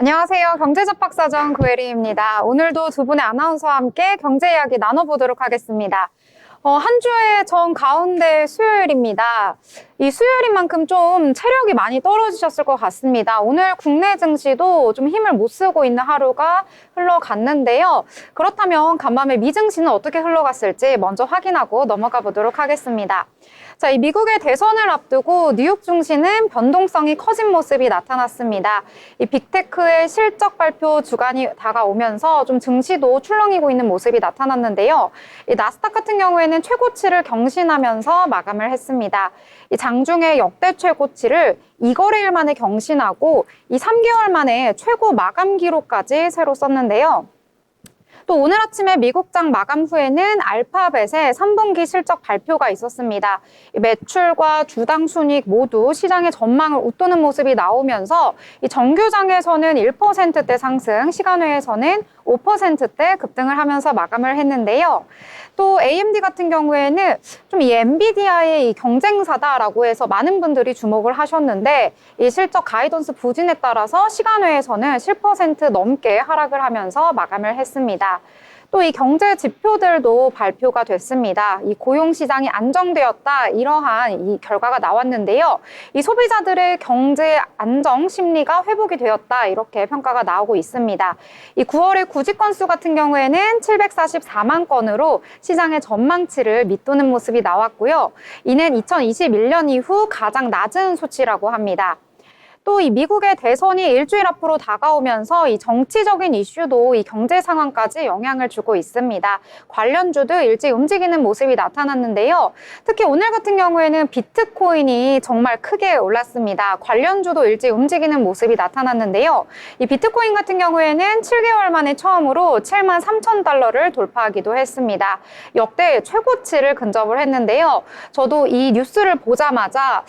안녕하세요. 경제접박사전 구혜리입니다. 오늘도 두 분의 아나운서와 함께 경제 이야기 나눠보도록 하겠습니다. 한 주의 정 가운데 수요일입니다. 이 수요일인 만큼 좀 체력이 많이 떨어지셨을 것 같습니다. 오늘 국내 증시도 좀 힘을 못 쓰고 있는 하루가 흘러갔는데요. 그렇다면 간밤에 미증시는 어떻게 흘러갔을지 먼저 확인하고 넘어가 보도록 하겠습니다. 자, 이 미국의 대선을 앞두고 뉴욕 증시는 변동성이 커진 모습이 나타났습니다. 이 빅테크의 실적 발표 주간이 다가오면서 좀 증시도 출렁이고 있는 모습이 나타났는데요. 이 나스닥 같은 경우에는 최고치를 경신하면서 마감을 했습니다. 이 장중에 역대 최고치를 2거래일 만에 경신하고 이 3개월 만에 최고 마감 기록까지 새로 썼는데요. 또 오늘 아침에 미국장 마감 후에는 알파벳의 3분기 실적 발표가 있었습니다. 매출과 주당 순이익 모두 시장의 전망을 웃도는 모습이 나오면서 이 정규장에서는 1%대 상승, 시간외에서는 5%대 급등을 하면서 마감을 했는데요. 또 AMD 같은 경우에는 좀 이 엔비디아의 이 경쟁사다라고 해서 많은 분들이 주목을 하셨는데 이 실적 가이던스 부진에 따라서 시간외에서는 10% 넘게 하락을 하면서 마감을 했습니다. 또 이 경제 지표들도 발표가 됐습니다. 이 고용 시장이 안정되었다, 이러한 이 결과가 나왔는데요. 이 소비자들의 경제 안정 심리가 회복이 되었다, 이렇게 평가가 나오고 있습니다. 이 9월의 구직 건수 같은 경우에는 744만 건으로 시장의 전망치를 밑도는 모습이 나왔고요. 이는 2021년 이후 가장 낮은 수치라고 합니다. 또 이 미국의 대선이 일주일 앞으로 다가오면서 이 정치적인 이슈도 이 경제 상황까지 영향을 주고 있습니다. 관련주도 일찍 움직이는 모습이 나타났는데요. 특히 오늘 같은 경우에는 비트코인이 정말 크게 올랐습니다. 관련주도 일찍 움직이는 모습이 나타났는데요. 이 비트코인 같은 경우에는 7개월 만에 처음으로 73,000달러를 돌파하기도 했습니다. 역대 최고치를 근접을 했는데요. 저도 이 뉴스를 보자마자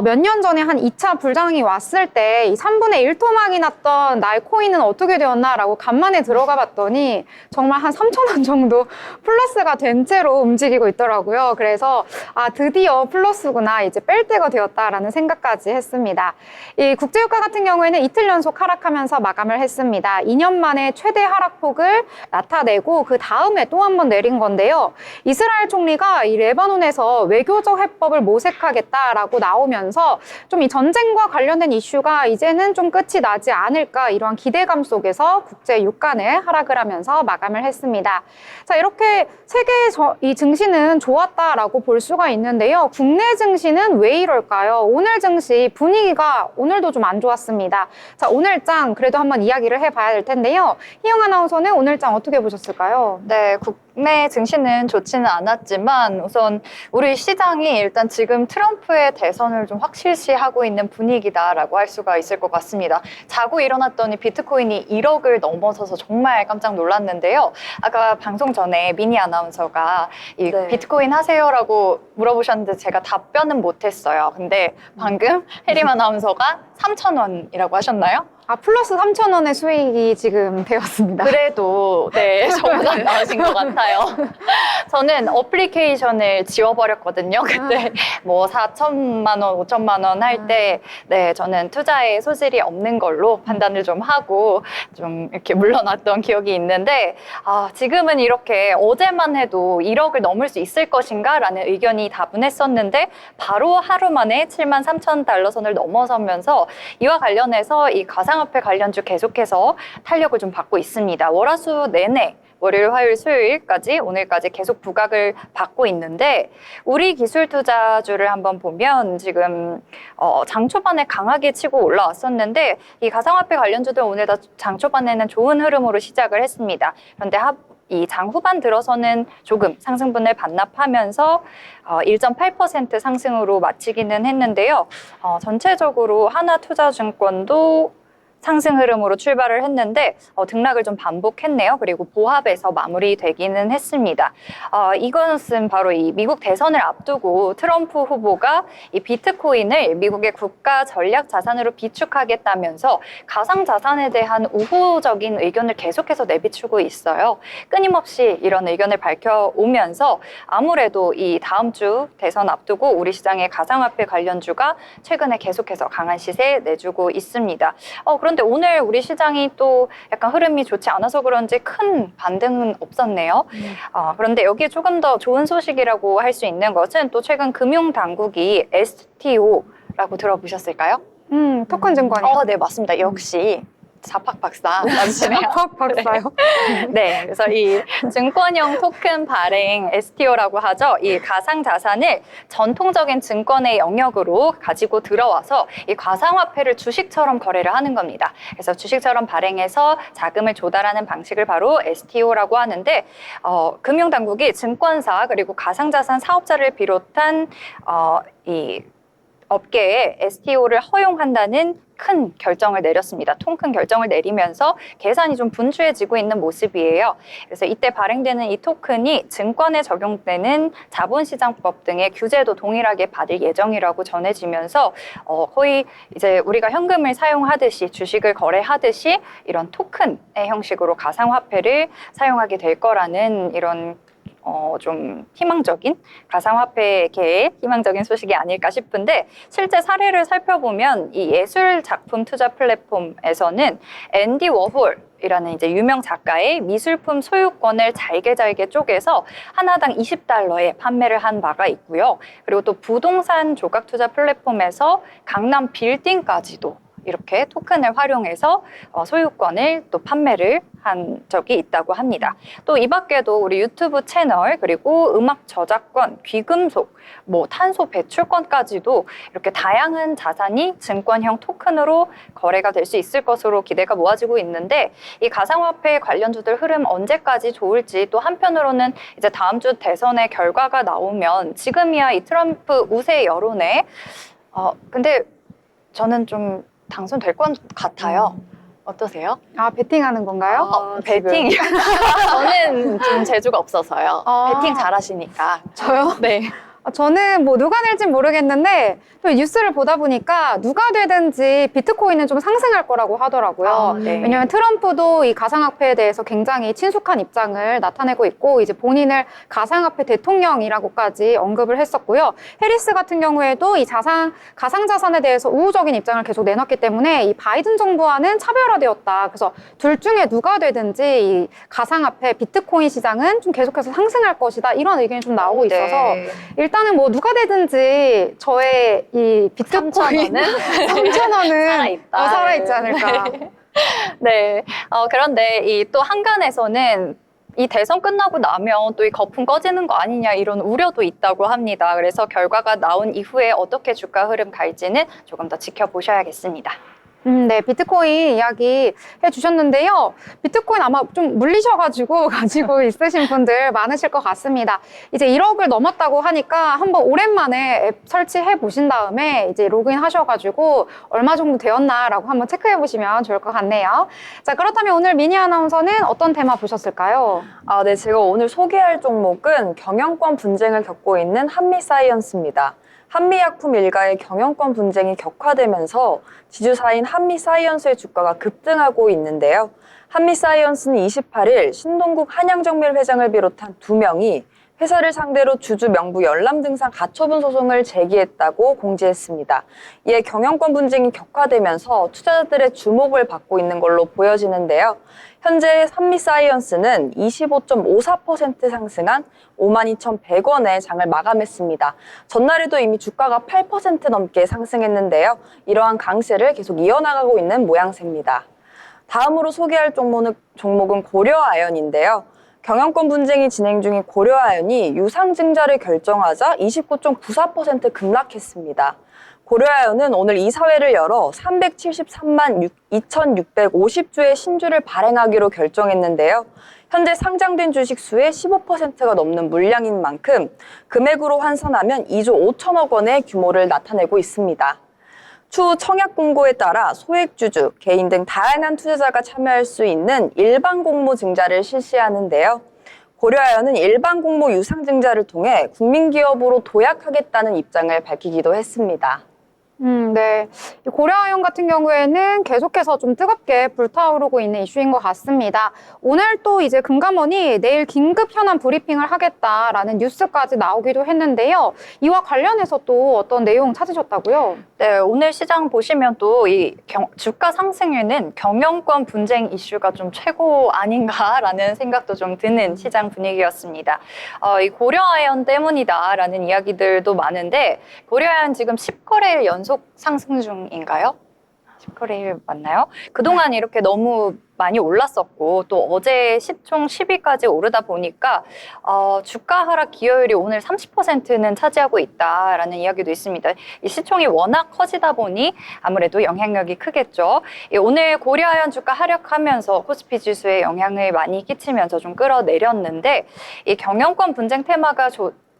몇 년 전에 한 2차 불장이 왔을 때 이 3분의 1 토막이 났던 나의 코인은 어떻게 되었나라고 간만에 들어가 봤더니 정말 한 3,000원 정도 플러스가 된 채로 움직이고 있더라고요. 그래서 드디어 플러스구나, 이제 뺄 때가 되었다라는 생각까지 했습니다. 이 국제유가 같은 경우에는 이틀 연속 하락하면서 마감을 했습니다. 2년 만에 최대 하락폭을 나타내고 그 다음에 또 한 번 내린 건데요. 이스라엘 총리가 이 레바논에서 외교적 해법을 모색하겠다라고 나오면서 좀 이 전쟁과 관련된 이슈가 이제는 좀 끝이 나지 않을까, 이러한 기대감 속에서 국제 유가는 하락을 하면서 마감을 했습니다. 자, 이렇게 세계 이 증시는 좋았다라고 볼 수가 있는데요. 국내 증시는 왜 이럴까요? 오늘 증시 분위기가 오늘도 좀 안 좋았습니다. 자, 오늘장 그래도 한번 이야기를 해봐야 될 텐데요. 희영 아나운서는 오늘장 어떻게 보셨을까요? 네, 국내 증시는 좋지는 않았지만 우선 우리 시장이 일단 지금 트럼프의 대선을 좀 확실시하고 있는 분위기다라고 할 수가 있을 것 같습니다. 자고 일어났더니 비트코인이 1억을 넘어서서 정말 깜짝 놀랐는데요. 아까 방송 전에 미니 아나운서가 이 비트코인 하세요라고 물어보셨는데 제가 답변은 못했어요. 근데 방금 혜림 아나운서가 3,000원이라고 하셨나요? 플러스 3,000원의 수익이 지금 되었습니다. 그래도 네, 저보다 나으신 것 같아요. 저는 어플리케이션을 지워버렸거든요. 그때 뭐 4천만 원, 5천만 원 할 때 네, 저는 투자에 소질이 없는 걸로 판단을 좀 하고 좀 이렇게 물러났던 기억이 있는데 지금은 이렇게 어제만 해도 1억을 넘을 수 있을 것인가 라는 의견이 다분했었는데 바로 하루 만에 73,000달러 선을 넘어서면서 이와 관련해서 이 가상화폐 관련주 계속해서 탄력을 좀 받고 있습니다. 월화수 내내 월요일, 화요일, 수요일까지 오늘까지 계속 부각을 받고 있는데 우리 기술투자주를 한번 보면 지금 장 초반에 강하게 치고 올라왔었는데 이 가상화폐 관련주들 오늘 다 장 초반에는 좋은 흐름으로 시작을 했습니다. 그런데 이 장 후반 들어서는 조금 상승분을 반납하면서 1.8% 상승으로 마치기는 했는데요. 전체적으로 하나투자증권도 상승 흐름으로 출발을 했는데 등락을 좀 반복했네요. 그리고 보합에서 마무리되기는 했습니다. 이것은 바로 이 미국 대선을 앞두고 트럼프 후보가 이 비트코인을 미국의 국가 전략 자산으로 비축하겠다면서 가상 자산에 대한 우호적인 의견을 계속해서 내비추고 있어요. 끊임없이 이런 의견을 밝혀오면서 아무래도 이 다음 주 대선 앞두고 우리 시장의 가상화폐 관련주가 최근에 계속해서 강한 시세 내주고 있습니다. 그런데 오늘 우리 시장이 또 약간 흐름이 좋지 않아서 그런지 큰 반등은 없었네요. 그런데 여기에 조금 더 좋은 소식이라고 할 수 있는 것은 또 최근 금융당국이 STO라고 들어보셨을까요? 토큰 증권이요. 네, 맞습니다. 역시 자팍 박사 맞으시네요. 자팍 박사요? 네, 그래서 이 증권형 토큰 발행 STO라고 하죠. 이 가상 자산을 전통적인 증권의 영역으로 가지고 들어와서 이 가상화폐를 주식처럼 거래를 하는 겁니다. 그래서 주식처럼 발행해서 자금을 조달하는 방식을 바로 STO라고 하는데, 금융당국이 증권사 그리고 가상자산 사업자를 비롯한 이 업계에 STO를 허용한다는 큰 결정을 내렸습니다. 통 큰 결정을 내리면서 계산이 좀 분주해지고 있는 모습이에요. 그래서 이때 발행되는 이 토큰이 증권에 적용되는 자본시장법 등의 규제도 동일하게 받을 예정이라고 전해지면서 거의 이제 우리가 현금을 사용하듯이 주식을 거래하듯이 이런 토큰의 형식으로 가상화폐를 사용하게 될 거라는 이런 좀 희망적인 가상화폐계의 희망적인 소식이 아닐까 싶은데, 실제 사례를 살펴보면 이 예술 작품 투자 플랫폼에서는 앤디 워홀이라는 이제 유명 작가의 미술품 소유권을 잘게 쪼개서 하나당 $20에 판매를 한 바가 있고요. 그리고 또 부동산 조각 투자 플랫폼에서 강남 빌딩까지도 이렇게 토큰을 활용해서 소유권을 또 판매를 한 적이 있다고 합니다. 또 이 밖에도 우리 유튜브 채널, 그리고 음악 저작권, 귀금속, 탄소 배출권까지도 이렇게 다양한 자산이 증권형 토큰으로 거래가 될 수 있을 것으로 기대가 모아지고 있는데, 이 가상화폐 관련주들 흐름 언제까지 좋을지, 또 한편으로는 이제 다음 주 대선의 결과가 나오면 지금이야 이 트럼프 우세 여론에 근데 저는 좀 당선될 것 같아요. 어떠세요? 베팅하는 건가요? 배팅. 저는 좀 재주가 없어서요. 배팅 잘하시니까. 저요? 네. 저는 누가 낼진 모르겠는데 또 뉴스를 보다 보니까 누가 되든지 비트코인은 좀 상승할 거라고 하더라고요. 네. 왜냐하면 트럼프도 이 가상화폐에 대해서 굉장히 친숙한 입장을 나타내고 있고, 이제 본인을 가상화폐 대통령이라고까지 언급을 했었고요. 해리스 같은 경우에도 이 가상자산에 대해서 우호적인 입장을 계속 내놨기 때문에 이 바이든 정부와는 차별화되었다. 그래서 둘 중에 누가 되든지 이 가상화폐 비트코인 시장은 좀 계속해서 상승할 것이다. 이런 의견이 좀 나오고 있어서 일단은 누가 되든지 저의 이 비트코인 3,000원은 살아있지 않을까. 네. 그런데 이 또 한간에서는 이 대선 끝나고 나면 또 이 거품 꺼지는 거 아니냐 이런 우려도 있다고 합니다. 그래서 결과가 나온 이후에 어떻게 주가 흐름 갈지는 조금 더 지켜보셔야겠습니다. 네, 비트코인 이야기 해주셨는데요. 비트코인 아마 좀 물리셔가지고 가지고 있으신 분들 많으실 것 같습니다. 이제 1억을 넘었다고 하니까 한번 오랜만에 앱 설치해 보신 다음에 이제 로그인 하셔가지고 얼마 정도 되었나라고 한번 체크해 보시면 좋을 것 같네요. 자, 그렇다면 오늘 미니 아나운서는 어떤 테마 보셨을까요? 네, 제가 오늘 소개할 종목은 경영권 분쟁을 겪고 있는 한미사이언스입니다. 한미약품 일가의 경영권 분쟁이 격화되면서 지주사인 한미사이언스의 주가가 급등하고 있는데요. 한미사이언스는 28일 신동국 한양정밀 회장을 비롯한 2명이 회사를 상대로 주주 명부 열람 등상 가처분 소송을 제기했다고 공지했습니다. 이에 경영권 분쟁이 격화되면서 투자자들의 주목을 받고 있는 걸로 보여지는데요. 현재 한미사이언스는 25.54% 상승한 52,100원에 장을 마감했습니다. 전날에도 이미 주가가 8% 넘게 상승했는데요. 이러한 강세를 계속 이어나가고 있는 모양새입니다. 다음으로 소개할 종목은 고려아연인데요. 경영권 분쟁이 진행 중인 고려아연이 유상증자를 결정하자 29.94% 급락했습니다. 고려아연은 오늘 이사회를 열어 373만 2,650주의 신주를 발행하기로 결정했는데요. 현재 상장된 주식 수의 15%가 넘는 물량인 만큼 금액으로 환산하면 2조 5천억 원의 규모를 나타내고 있습니다. 추후 청약 공고에 따라 소액주주, 개인 등 다양한 투자자가 참여할 수 있는 일반 공모 증자를 실시하는데요. 고려아연은 일반 공모 유상 증자를 통해 국민기업으로 도약하겠다는 입장을 밝히기도 했습니다. 네. 이 고려아연 같은 경우에는 계속해서 좀 뜨겁게 불타오르고 있는 이슈인 것 같습니다. 오늘 또 이제 금감원이 내일 긴급 현안 브리핑을 하겠다라는 뉴스까지 나오기도 했는데요. 이와 관련해서 또 어떤 내용 찾으셨다고요? 네, 오늘 시장 보시면 또 이 주가 상승에는 경영권 분쟁 이슈가 좀 최고 아닌가라는 생각도 좀 드는 시장 분위기였습니다. 이 고려아연 때문이다라는 이야기들도 많은데 고려아연 지금 10거래일 연속 상승 중인가요? 10거래일 맞나요? 그동안 이렇게 너무 많이 올랐었고 또 어제 시총 10위까지 오르다 보니까 주가 하락 기여율이 오늘 30%는 차지하고 있다라는 이야기도 있습니다. 이 시총이 워낙 커지다 보니 아무래도 영향력이 크겠죠. 오늘 고려아연 주가 하락하면서 코스피 지수에 영향을 많이 끼치면서 좀 끌어내렸는데 이 경영권 분쟁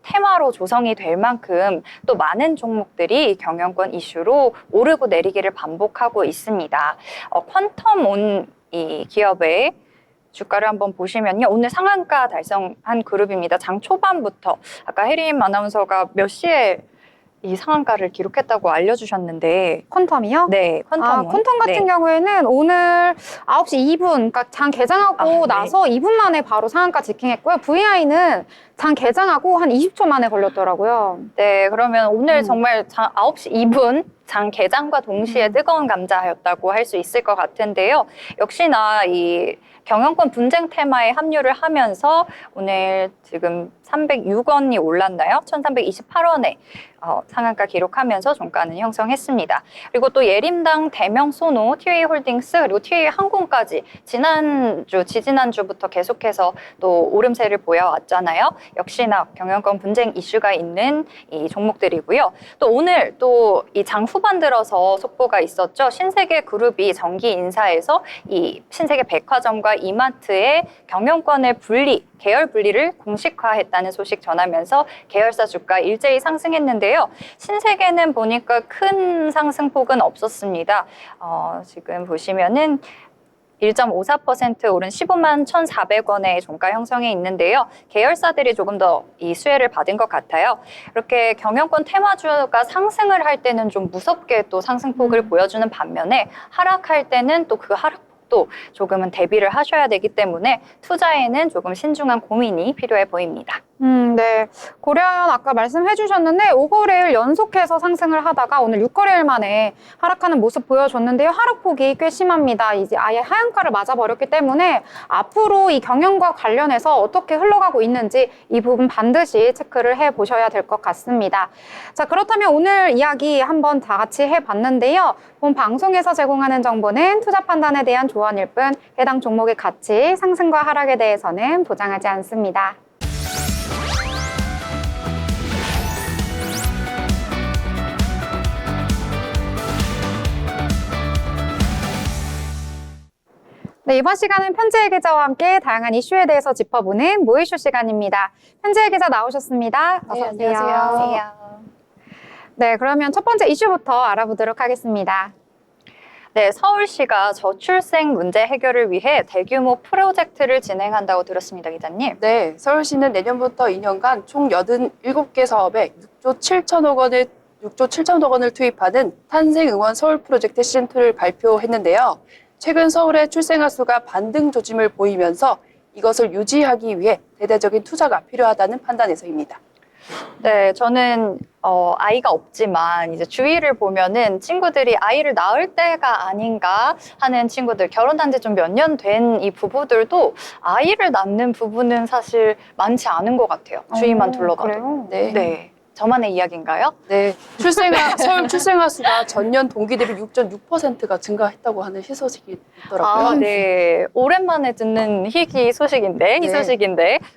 테마로 조성이 될 만큼 또 많은 종목들이 경영권 이슈로 오르고 내리기를 반복하고 있습니다. 퀀텀온 이 기업의 주가를 한번 보시면요. 오늘 상한가 달성한 그룹입니다. 장 초반부터 아까 혜림 아나운서가 몇 시에 이 상한가를 기록했다고 알려주셨는데 퀀텀이요? 네, 퀀텀. 퀀텀 같은 경우에는 오늘 9시 2분, 그러니까 장 개장하고 나서 2분 만에 바로 상한가 직행했고요. VI는 장 개장하고 한 20초 만에 걸렸더라고요. 네, 그러면 오늘 정말 9시 2분 장 개장과 동시에 뜨거운 감자였다고 할 수 있을 것 같은데요. 역시나 이 경영권 분쟁 테마에 합류를 하면서 오늘 지금 306원이 올랐나요? 1328원에 상한가 기록하면서 종가는 형성했습니다. 그리고 또 예림당, 대명소노, TA홀딩스 그리고 TA항공까지 지지난주부터 계속해서 또 오름세를 보여왔잖아요. 역시나 경영권 분쟁 이슈가 있는 이 종목들이고요. 또 오늘 또 이 장 후반 들어서 속보가 있었죠. 신세계 그룹이 정기 인사에서 이 신세계 백화점과 이마트의 경영권을 계열 분리를 공식화했다는 소식 전하면서 계열사 주가 일제히 상승했는데요. 신세계는 보니까 큰 상승폭은 없었습니다. 지금 보시면은 1.54% 오른 15만 1,400원의 종가 형성에 있는데요. 계열사들이 조금 더 이 수혜를 받은 것 같아요. 이렇게 경영권 테마주가 상승을 할 때는 좀 무섭게 또 상승폭을 보여주는 반면에 하락할 때는 또 그 하락폭도 조금은 대비를 하셔야 되기 때문에 투자에는 조금 신중한 고민이 필요해 보입니다. 네. 고려아연 아까 말씀해 주셨는데 5거래일 연속해서 상승을 하다가 오늘 6거래일 만에 하락하는 모습 보여줬는데요. 하락폭이 꽤 심합니다. 이제 아예 하한가를 맞아버렸기 때문에 앞으로 이 경영과 관련해서 어떻게 흘러가고 있는지 이 부분 반드시 체크를 해보셔야 될 것 같습니다. 자, 그렇다면 오늘 이야기 한번 다 같이 해봤는데요. 본 방송에서 제공하는 정보는 투자 판단에 대한 조언일 뿐 해당 종목의 가치, 상승과 하락에 대해서는 보장하지 않습니다. 네, 이번 시간은 편지혜 기자와 함께 다양한 이슈에 대해서 짚어보는 모이슈 시간입니다. 편지혜 기자 나오셨습니다. 어서 오세요. 네, 안녕하세요. 네, 그러면 첫 번째 이슈부터 알아보도록 하겠습니다. 네, 서울시가 저출생 문제 해결을 위해 대규모 프로젝트를 진행한다고 들었습니다, 기자님. 네, 서울시는 내년부터 2년간 총 87개 사업에 6조 7천억 원을 투입하는 탄생응원 서울 프로젝트 시즌2를 발표했는데요. 최근 서울의 출생아 수가 반등 조짐을 보이면서 이것을 유지하기 위해 대대적인 투자가 필요하다는 판단에서입니다. 네, 저는 아이가 없지만 이제 주위를 보면은 친구들이 아이를 낳을 때가 아닌가 하는 친구들, 결혼한 지 좀 몇 년 된 이 부부들도 아이를 낳는 부부는 사실 많지 않은 것 같아요. 주위만 둘러봐도. 그래요? 네. 네. 저만의 이야기인가요? 네, 서울 출생아 수가 전년 동기 대비 6.6%가 증가했다고 하는 희소식이 있더라고요. 네. 오랜만에 듣는 이 소식인데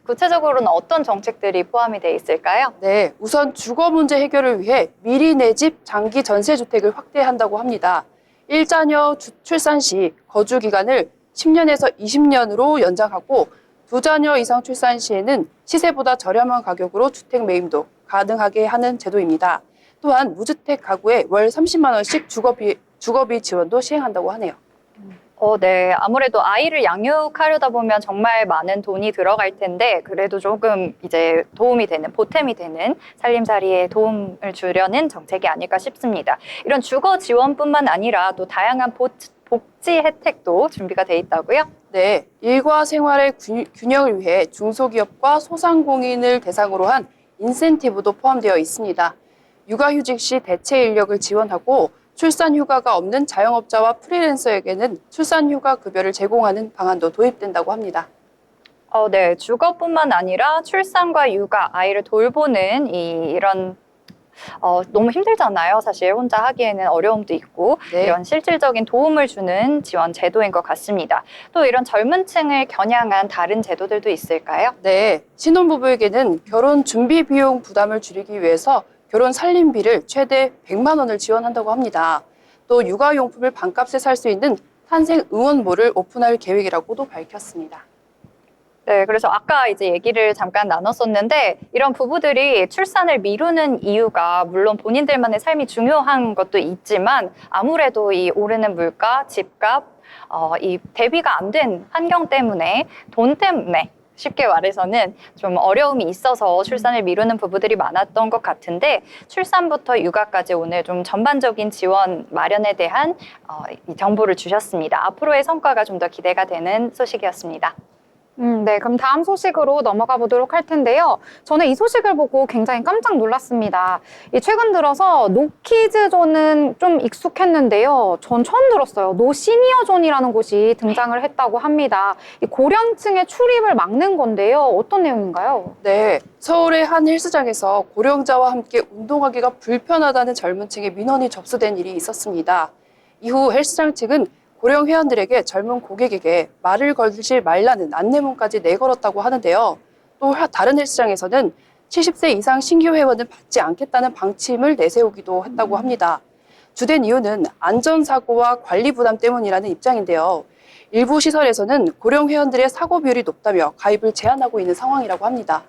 구체적으로는 어떤 정책들이 포함이 돼 있을까요? 네, 우선 주거 문제 해결을 위해 미리 내 집 장기 전세 주택을 확대한다고 합니다. 1자녀 출산 시 거주 기간을 10년에서 20년으로 연장하고 2자녀 이상 출산 시에는 시세보다 저렴한 가격으로 주택 매입도 가능하게 하는 제도입니다. 또한 무주택 가구에 월 30만 원씩 주거비 지원도 시행한다고 하네요. 네. 아무래도 아이를 양육하려다 보면 정말 많은 돈이 들어갈 텐데, 그래도 조금 이제 도움이 되는, 보탬이 되는 살림살이에 도움을 주려는 정책이 아닐까 싶습니다. 이런 주거 지원뿐만 아니라 또 다양한 복지 혜택도 준비가 돼 있다고요? 네, 일과 생활의 균형을 위해 중소기업과 소상공인을 대상으로 한 인센티브도 포함되어 있습니다. 육아휴직 시 대체 인력을 지원하고 출산휴가가 없는 자영업자와 프리랜서에게는 출산휴가 급여를 제공하는 방안도 도입된다고 합니다. 네. 주거뿐만 아니라 출산과 육아, 아이를 돌보는 이런 너무 힘들잖아요. 사실 혼자 하기에는 어려움도 있고 네. 이런 실질적인 도움을 주는 지원 제도인 것 같습니다. 또 이런 젊은 층을 겨냥한 다른 제도들도 있을까요? 네, 신혼부부에게는 결혼 준비 비용 부담을 줄이기 위해서 결혼 살림비를 최대 100만 원을 지원한다고 합니다. 또 육아용품을 반값에 살 수 있는 탄생 응원몰을 오픈할 계획이라고도 밝혔습니다. 네, 그래서 아까 이제 얘기를 잠깐 나눴었는데 이런 부부들이 출산을 미루는 이유가 물론 본인들만의 삶이 중요한 것도 있지만 아무래도 이 오르는 물가, 집값, 이 대비가 안 된 환경 때문에 돈 때문에 쉽게 말해서는 좀 어려움이 있어서 출산을 미루는 부부들이 많았던 것 같은데 출산부터 육아까지 오늘 좀 전반적인 지원 마련에 대한 이 정보를 주셨습니다. 앞으로의 성과가 좀 더 기대가 되는 소식이었습니다. 네, 그럼 다음 소식으로 넘어가 보도록 할 텐데요. 저는 이 소식을 보고 굉장히 깜짝 놀랐습니다. 최근 들어서 노키즈존은 좀 익숙했는데요. 전 처음 들었어요. 노시니어존이라는 곳이 등장을 했다고 합니다. 이 고령층의 출입을 막는 건데요. 어떤 내용인가요? 네, 서울의 한 헬스장에서 고령자와 함께 운동하기가 불편하다는 젊은 층의 민원이 접수된 일이 있었습니다. 이후 헬스장 측은 고령 회원들에게 젊은 고객에게 말을 걸지 말라는 안내문까지 내걸었다고 하는데요. 또 다른 헬스장에서는 70세 이상 신규 회원은 받지 않겠다는 방침을 내세우기도 했다고 합니다. 주된 이유는 안전사고와 관리 부담 때문이라는 입장인데요. 일부 시설에서는 고령 회원들의 사고 비율이 높다며 가입을 제한하고 있는 상황이라고 합니다.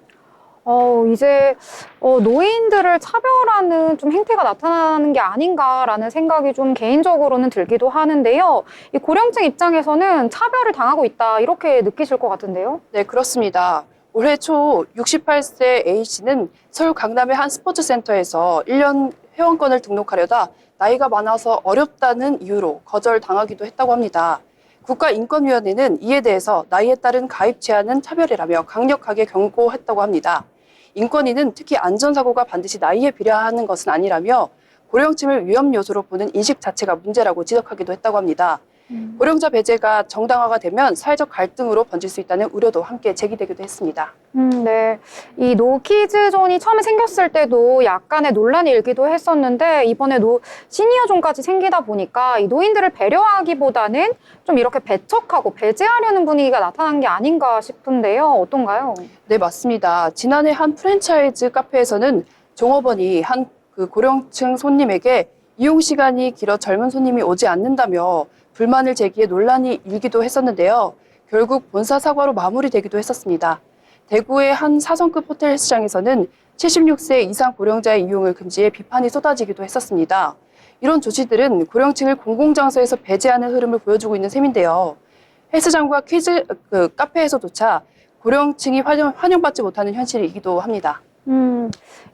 이제 노인들을 차별하는 좀 행태가 나타나는 게 아닌가라는 생각이 좀 개인적으로는 들기도 하는데요. 이 고령층 입장에서는 차별을 당하고 있다 이렇게 느끼실 것 같은데요. 네, 그렇습니다. 올해 초 68세 A씨는 서울 강남의 한 스포츠센터에서 1년 회원권을 등록하려다 나이가 많아서 어렵다는 이유로 거절당하기도 했다고 합니다. 국가인권위원회는 이에 대해서 나이에 따른 가입 제한은 차별이라며 강력하게 경고했다고 합니다. 인권위는 특히 안전사고가 반드시 나이에 비례하는 것은 아니라며 고령층을 위험 요소로 보는 인식 자체가 문제라고 지적하기도 했다고 합니다. 고령자 배제가 정당화가 되면 사회적 갈등으로 번질 수 있다는 우려도 함께 제기되기도 했습니다. 네. 이 노키즈존이 처음에 생겼을 때도 약간의 논란이 일기도 했었는데 이번에 시니어존까지 생기다 보니까 이 노인들을 배려하기보다는 좀 이렇게 배척하고 배제하려는 분위기가 나타난 게 아닌가 싶은데요. 어떤가요? 네, 맞습니다. 지난해 한 프랜차이즈 카페에서는 종업원이 한 고령층 손님에게 이용 시간이 길어 젊은 손님이 오지 않는다며 불만을 제기해 논란이 일기도 했었는데요. 결국 본사 사과로 마무리되기도 했었습니다. 대구의 한 4성급 호텔 헬스장에서는 76세 이상 고령자의 이용을 금지해 비판이 쏟아지기도 했었습니다. 이런 조치들은 고령층을 공공장소에서 배제하는 흐름을 보여주고 있는 셈인데요. 헬스장과 카페에서조차 고령층이 환영받지 못하는 현실이기도 합니다.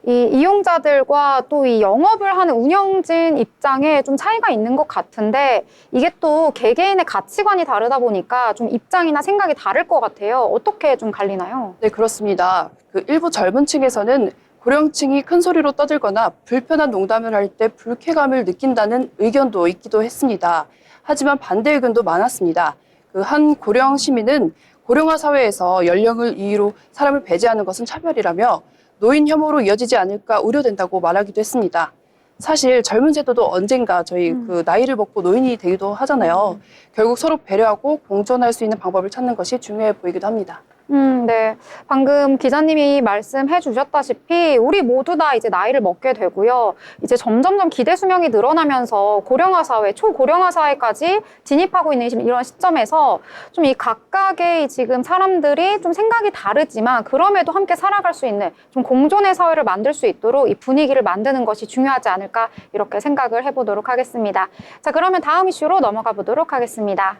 이 이용자들과 또 이 영업을 하는 운영진 입장에 좀 차이가 있는 것 같은데 이게 또 개개인의 가치관이 다르다 보니까 좀 입장이나 생각이 다를 것 같아요. 어떻게 좀 갈리나요? 네, 그렇습니다. 일부 젊은 층에서는 고령층이 큰 소리로 떠들거나 불편한 농담을 할 때 불쾌감을 느낀다는 의견도 있기도 했습니다. 하지만 반대 의견도 많았습니다. 한 고령 시민은 고령화 사회에서 연령을 이유로 사람을 배제하는 것은 차별이라며 노인 혐오로 이어지지 않을까 우려된다고 말하기도 했습니다. 사실 젊은 세대도 언젠가 저희 나이를 먹고 노인이 되기도 하잖아요. 결국 서로 배려하고 공존할 수 있는 방법을 찾는 것이 중요해 보이기도 합니다. 네. 방금 기자님이 말씀해 주셨다시피 우리 모두 다 이제 나이를 먹게 되고요. 이제 점점점 기대 수명이 늘어나면서 고령화 사회, 초고령화 사회까지 진입하고 있는 이런 시점에서 좀 이 각각의 지금 사람들이 좀 생각이 다르지만 그럼에도 함께 살아갈 수 있는 좀 공존의 사회를 만들 수 있도록 이 분위기를 만드는 것이 중요하지 않을까 이렇게 생각을 해보도록 하겠습니다. 자, 그러면 다음 이슈로 넘어가 보도록 하겠습니다.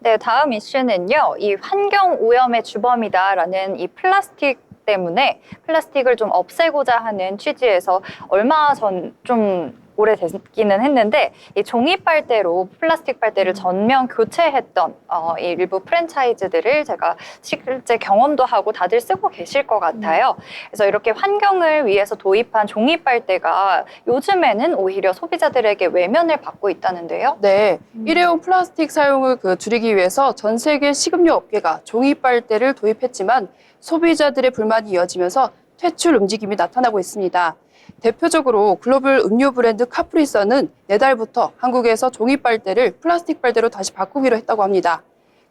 네, 다음 이슈는요. 이 환경 오염의 주범이다라는 이 플라스틱 때문에 플라스틱을 좀 없애고자 하는 취지에서 얼마 전 좀 오래됐기는 했는데 이 종이 빨대로 플라스틱 빨대를 전면 교체했던 이 일부 프랜차이즈들을 제가 실제 경험도 하고 다들 쓰고 계실 것 같아요. 그래서 이렇게 환경을 위해서 도입한 종이 빨대가 요즘에는 오히려 소비자들에게 외면을 받고 있다는데요. 네, 일회용 플라스틱 사용을 줄이기 위해서 전 세계 식음료 업계가 종이 빨대를 도입했지만 소비자들의 불만이 이어지면서 퇴출 움직임이 나타나고 있습니다. 대표적으로 글로벌 음료 브랜드 카프리선은 내달부터 한국에서 종이 빨대를 플라스틱 빨대로 다시 바꾸기로 했다고 합니다.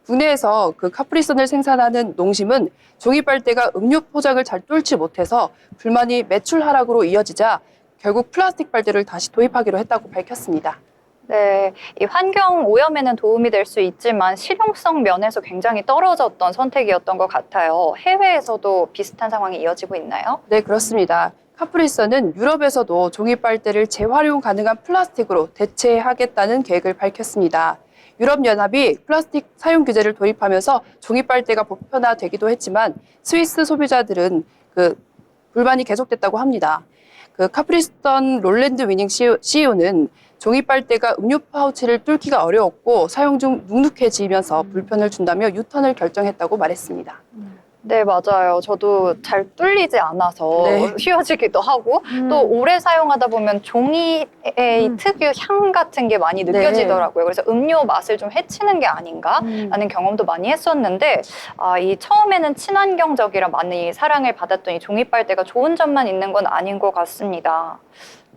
국내에서 카프리선을 생산하는 농심은 종이 빨대가 음료 포장을 잘 뚫지 못해서 불만이 매출 하락으로 이어지자 결국 플라스틱 빨대를 다시 도입하기로 했다고 밝혔습니다. 네, 이 환경 오염에는 도움이 될 수 있지만 실용성 면에서 굉장히 떨어졌던 선택이었던 것 같아요. 해외에서도 비슷한 상황이 이어지고 있나요? 네, 그렇습니다. 카프리선은 유럽에서도 종이 빨대를 재활용 가능한 플라스틱으로 대체하겠다는 계획을 밝혔습니다. 유럽연합이 플라스틱 사용 규제를 도입하면서 종이 빨대가 보편화되기도 했지만 스위스 소비자들은 불만이 계속됐다고 합니다. 카프리선 롤랜드 위닝 CEO는 종이 빨대가 음료 파우치를 뚫기가 어려웠고 사용 중 눅눅해지면서 불편을 준다며 유턴을 결정했다고 말했습니다. 네, 맞아요. 저도 잘 뚫리지 않아서 네. 휘어지기도 하고 또 오래 사용하다 보면 종이의 이 특유 향 같은 게 많이 느껴지더라고요. 그래서 음료 맛을 좀 해치는 게 아닌가라는 경험도 많이 했었는데 이 처음에는 친환경적이라 많이 사랑을 받았던 이 종이 빨대가 좋은 점만 있는 건 아닌 것 같습니다.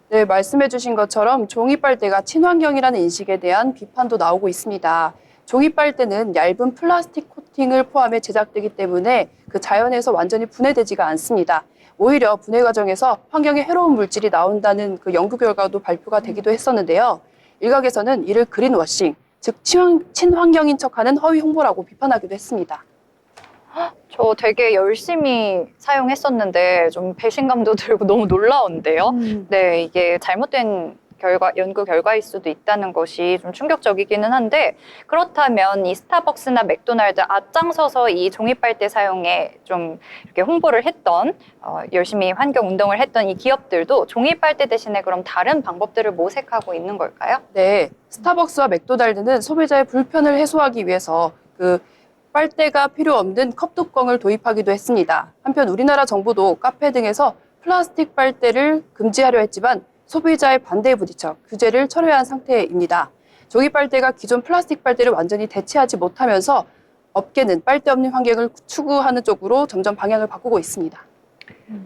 네, 말씀해 주신 것처럼 종이 빨대가 친환경이라는 인식에 대한 비판도 나오고 있습니다. 종이 빨대는 얇은 플라스틱 코팅을 포함해 제작되기 때문에 자연에서 완전히 분해되지가 않습니다. 오히려 분해 과정에서 환경에 해로운 물질이 나온다는 연구 결과도 발표가 되기도 했었는데요. 일각에서는 이를 그린워싱, 즉 친환경인 척하는 허위 홍보라고 비판하기도 했습니다. 저 되게 열심히 사용했었는데 좀 배신감도 들고 너무 놀라운데요. 네, 이게 잘못된 연구 결과일 수도 있다는 것이 좀 충격적이기는 한데 그렇다면 이 스타벅스나 맥도날드 앞장서서 이 종이 빨대 사용에 좀 이렇게 홍보를 했던 열심히 환경 운동을 했던 이 기업들도 종이 빨대 대신에 그럼 다른 방법들을 모색하고 있는 걸까요? 네, 스타벅스와 맥도날드는 소비자의 불편을 해소하기 위해서 빨대가 필요 없는 컵뚜껑을 도입하기도 했습니다. 한편 우리나라 정부도 카페 등에서 플라스틱 빨대를 금지하려 했지만 소비자의 반대에 부딪혀 규제를 철회한 상태입니다. 종이 빨대가 기존 플라스틱 빨대를 완전히 대체하지 못하면서 업계는 빨대 없는 환경을 추구하는 쪽으로 점점 방향을 바꾸고 있습니다.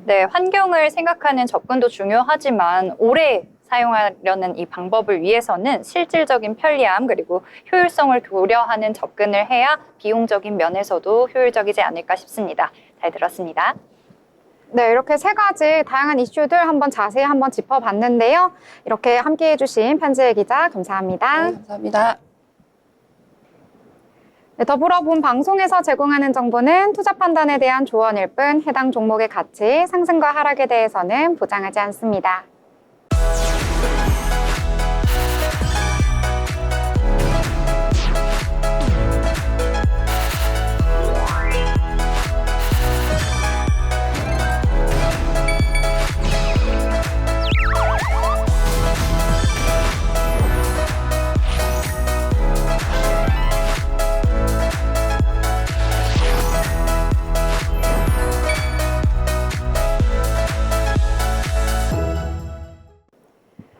네, 환경을 생각하는 접근도 중요하지만 오래 사용하려는 이 방법을 위해서는 실질적인 편리함 그리고 효율성을 고려하는 접근을 해야 비용적인 면에서도 효율적이지 않을까 싶습니다. 잘 들었습니다. 네, 이렇게 세 가지 다양한 이슈들 한번 자세히 한번 짚어봤는데요. 이렇게 함께해 주신 편지혜 기자 감사합니다. 네, 감사합니다. 네, 더불어 본 방송에서 제공하는 정보는 투자 판단에 대한 조언일 뿐 해당 종목의 가치, 상승과 하락에 대해서는 보장하지 않습니다.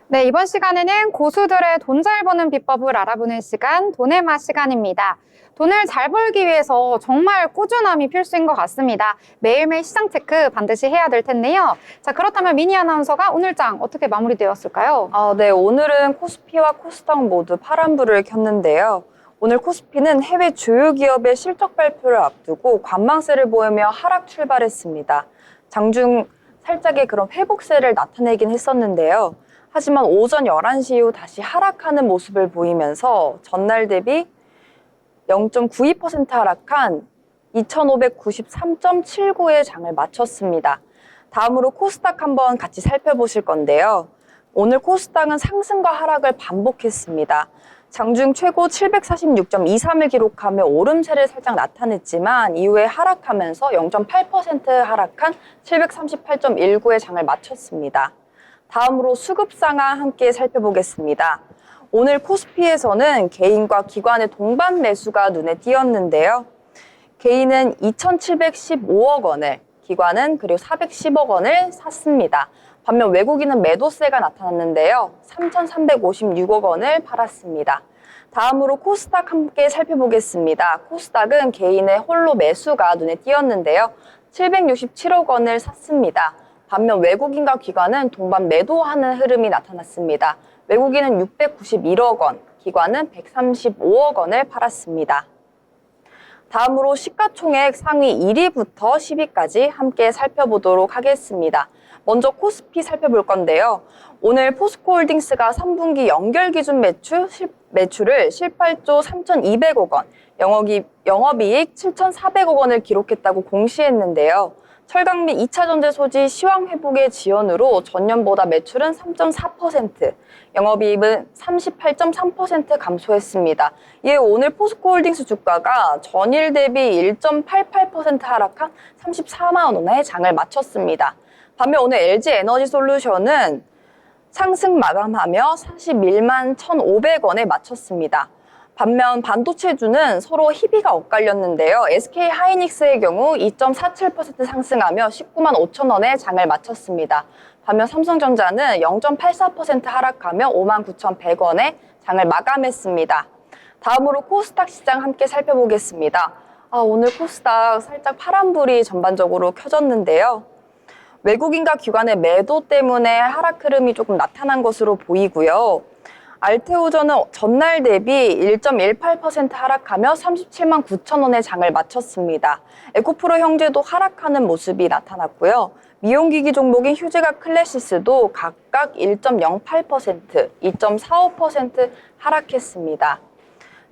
네, 이번 시간에는 고수들의 돈 잘 버는 비법을 알아보는 시간, 돈의 맛 시간입니다. 돈을 잘 벌기 위해서 정말 꾸준함이 필수인 것 같습니다. 매일매일 시장 체크 반드시 해야 될 텐데요. 자, 그렇다면 미니 아나운서가 오늘 장 어떻게 마무리되었을까요? 네, 오늘은 코스피와 코스닥 모두 파란불을 켰는데요. 오늘 코스피는 해외 주요 기업의 실적 발표를 앞두고 관망세를 보이며 하락 출발했습니다. 장중 살짝의 그런 회복세를 나타내긴 했었는데요. 하지만 오전 11시 이후 다시 하락하는 모습을 보이면서 전날 대비 0.92% 하락한 2,593.79의 장을 마쳤습니다. 다음으로 코스닥 한번 같이 살펴보실 건데요. 오늘 코스닥은 상승과 하락을 반복했습니다. 장중 최고 746.23을 기록하며 오름세를 살짝 나타냈지만 이후에 하락하면서 0.8% 하락한 738.19의 장을 마쳤습니다. 다음으로 수급 상황 함께 살펴보겠습니다. 오늘 코스피에서는 개인과 기관의 동반 매수가 눈에 띄었는데요. 개인은 2,715억 원을, 기관은 그리고 410억 원을 샀습니다. 반면 외국인은 매도세가 나타났는데요. 3,356억 원을 팔았습니다. 다음으로 코스닥 함께 살펴보겠습니다. 코스닥은 개인의 홀로 매수가 눈에 띄었는데요. 767억 원을 샀습니다. 반면 외국인과 기관은 동반 매도하는 흐름이 나타났습니다. 외국인은 691억 원, 기관은 135억 원을 팔았습니다. 다음으로 시가총액 상위 1위부터 10위까지 함께 살펴보도록 하겠습니다. 먼저 코스피 살펴볼 건데요. 오늘 포스코홀딩스가 3분기 연결 기준 매출을 18조 3,200억 원, 영업이익 7,400억 원을 기록했다고 공시했는데요. 철강 및 2차 전지 소지 시황 회복의 지연으로 전년보다 매출은 3.4%, 영업이익은 38.3% 감소했습니다. 이에 오늘 포스코홀딩스 주가가 전일 대비 1.88% 하락한 34만 원의 장을 마쳤습니다. 반면 오늘 LG에너지솔루션은 상승 마감하며 41만 1,500원에 마쳤습니다. 반면 반도체주는 서로 희비가 엇갈렸는데요. SK하이닉스의 경우 2.47% 상승하며 19만 5천 원에 장을 마쳤습니다. 반면 삼성전자는 0.84% 하락하며 5만 9,100원에 장을 마감했습니다. 다음으로 코스닥 시장 함께 살펴보겠습니다. 오늘 코스닥 살짝 파란불이 전반적으로 켜졌는데요. 외국인과 기관의 매도 때문에 하락 흐름이 조금 나타난 것으로 보이고요. 알테오전은 전날 대비 1.18% 하락하며 37만 9천 원의 장을 마쳤습니다. 에코프로 형제도 하락하는 모습이 나타났고요. 미용기기 종목인 휴지과 클래시스도 각각 1.08%, 2.45% 하락했습니다.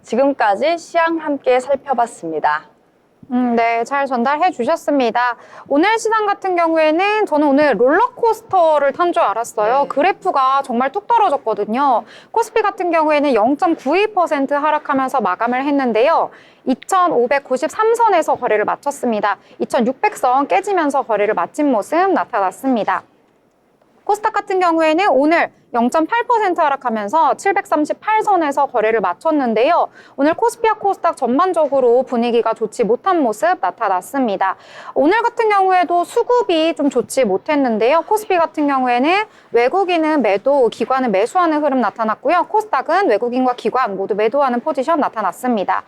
지금까지 시황 함께 살펴봤습니다. 네, 잘 전달해 주셨습니다. 오늘 시장 같은 경우에는 저는 오늘 롤러코스터를 탄 줄 알았어요. 네. 그래프가 정말 뚝 떨어졌거든요. 코스피 같은 경우에는 0.92% 하락하면서 마감을 했는데요. 2,593선에서 거래를 마쳤습니다. 2,600선 깨지면서 거래를 마친 모습 나타났습니다. 코스닥 같은 경우에는 오늘 0.8% 하락하면서 738선에서 거래를 마쳤는데요. 오늘 코스피와 코스닥 전반적으로 분위기가 좋지 못한 모습 나타났습니다. 오늘 같은 경우에도 수급이 좀 좋지 못했는데요. 코스피 같은 경우에는 외국인은 매도, 기관은 매수하는 흐름 나타났고요. 코스닥은 외국인과 기관 모두 매도하는 포지션 나타났습니다.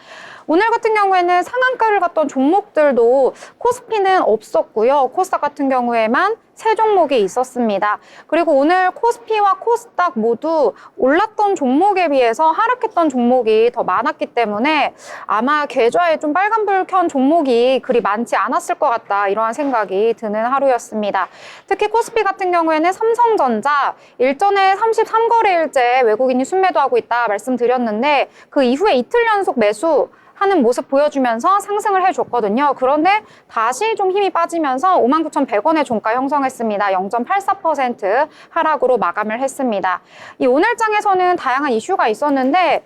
오늘 같은 경우에는 상한가를 갔던 종목들도 코스피는 없었고요. 코스닥 같은 경우에만 3종목이 있었습니다. 그리고 오늘 코스피와 코스닥 모두 올랐던 종목에 비해서 하락했던 종목이 더 많았기 때문에 아마 계좌에 좀 빨간불 켠 종목이 그리 많지 않았을 것 같다, 이러한 생각이 드는 하루였습니다. 특히 코스피 같은 경우에는 삼성전자 일전에 33거래일째 외국인이 순매도하고 있다 말씀드렸는데 그 이후에 이틀 연속 매수 하는 모습 보여주면서 상승을 해줬거든요. 그런데 다시 좀 힘이 빠지면서 59,100원의 종가 형성했습니다. 0.84% 하락으로 마감을 했습니다. 이 오늘장에서는 다양한 이슈가 있었는데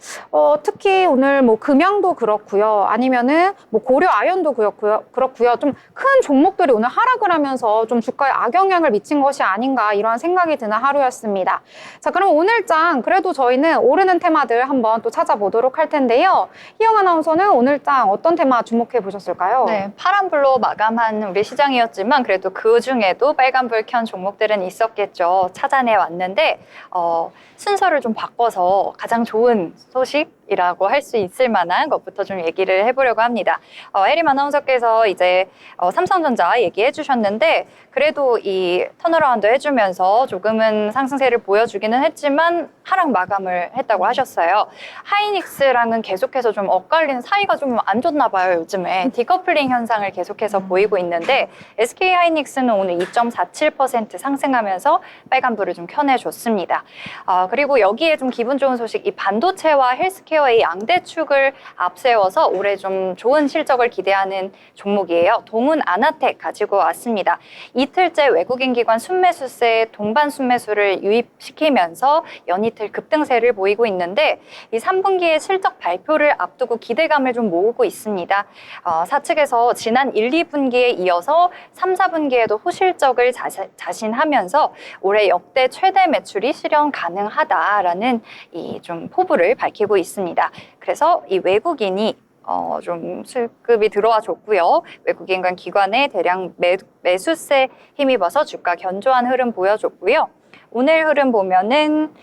특히 오늘 뭐 금양도 그렇고요. 아니면은 뭐 고려 아연도 그렇고요. 좀 큰 종목들이 오늘 하락을 하면서 좀 주가에 악영향을 미친 것이 아닌가, 이런 생각이 드는 하루였습니다. 자, 그럼 오늘장 그래도 저희는 오르는 테마들 한번 또 찾아보도록 할 텐데요. 희영 아나운서는 오늘장 어떤 테마 주목해 보셨을까요? 네, 파란불로 마감한 우리 시장이었지만 그래도 그 중에도 빨간불 켠 종목들은 있었겠죠. 찾아내 왔는데 순서를 좀 바꿔서 가장 좋은 소식이라고 할 수 있을 만한 것부터 좀 얘기를 해보려고 합니다. 혜림 아나운서께서 이제 삼성전자 얘기해 주셨는데 그래도 이 턴어라운드 해주면서 조금은 상승세를 보여주기는 했지만 하락 마감을 했다고 하셨어요. 하이닉스랑은 계속해서 좀 엇갈리는 사이가 좀 안 좋나 봐요, 요즘에. 디커플링 현상을 계속해서 보이고 있는데 SK하이닉스는 오늘 2.47% 상승하면서 빨간불을 좀 켜내줬습니다. 그리고 여기에 좀 기분 좋은 소식, 이 반도체와 헬스케어 헬스케어의 양대축을 앞세워서 올해 좀 좋은 실적을 기대하는 종목이에요. 동훈 아나텍 가지고 왔습니다. 이틀째 외국인 기관 순매수세 동반 순매수를 유입시키면서 연이틀 급등세를 보이고 있는데 이 3분기의 실적 발표를 앞두고 기대감을 좀 모으고 있습니다. 사측에서 지난 1, 2분기에 이어서 3, 4분기에도 호실적을 자신하면서 올해 역대 최대 매출이 실현 가능하다라는 이 좀 포부를 밝히고 있습니다. 그래서 이 외국인이 좀 수급이 들어와 줬고요. 외국인과 기관의 대량 매수세 힘입어서 주가 견조한 흐름 보여줬고요. 오늘 흐름 보면은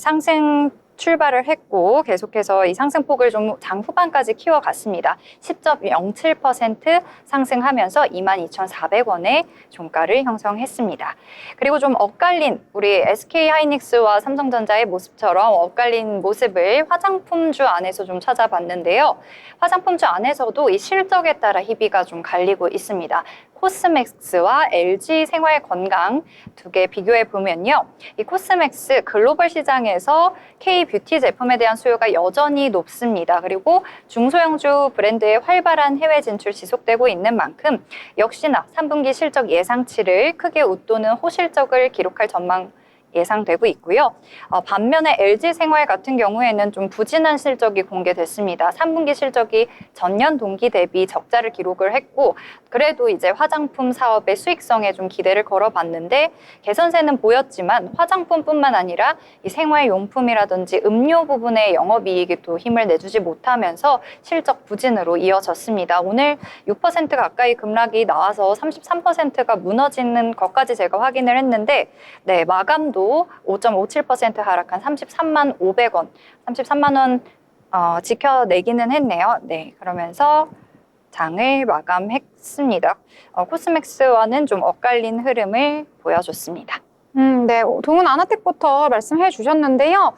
상승 출발을 했고 계속해서 이 상승폭을 좀 장 후반까지 키워갔습니다. 10.07% 상승하면서 22,400원의 종가를 형성했습니다. 그리고 좀 엇갈린 우리 SK하이닉스와 삼성전자의 모습처럼 엇갈린 모습을 화장품주 안에서 좀 찾아봤는데요. 화장품주 안에서도 이 실적에 따라 희비가 좀 갈리고 있습니다. 코스맥스와 LG 생활건강 두 개 비교해 보면요. 이 코스맥스 글로벌 시장에서 K-뷰티 제품에 대한 수요가 여전히 높습니다. 그리고 중소형주 브랜드의 활발한 해외 진출 지속되고 있는 만큼 역시나 3분기 실적 예상치를 크게 웃도는 호실적을 기록할 전망 예상되고 있고요. 반면에 LG생활 같은 경우에는 좀 부진한 실적이 공개됐습니다. 3분기 실적이 전년 동기 대비 적자를 기록을 했고 그래도 이제 화장품 사업의 수익성에 좀 기대를 걸어봤는데 개선세는 보였지만 화장품뿐만 아니라 이 생활용품이라든지 음료 부분의 영업이익이 또 힘을 내주지 못하면서 실적 부진으로 이어졌습니다. 오늘 6% 가까이 급락이 나와서 33%가 무너지는 것까지 제가 확인을 했는데 마감도 5.57% 하락한 33만 500원, 33만 원 지켜내기는 했네요. 그러면서 장을 마감했습니다. 코스맥스와는 좀 엇갈린 흐름을 보여줬습니다. 네, 동훈 아나텍부터 말씀해 주셨는데요.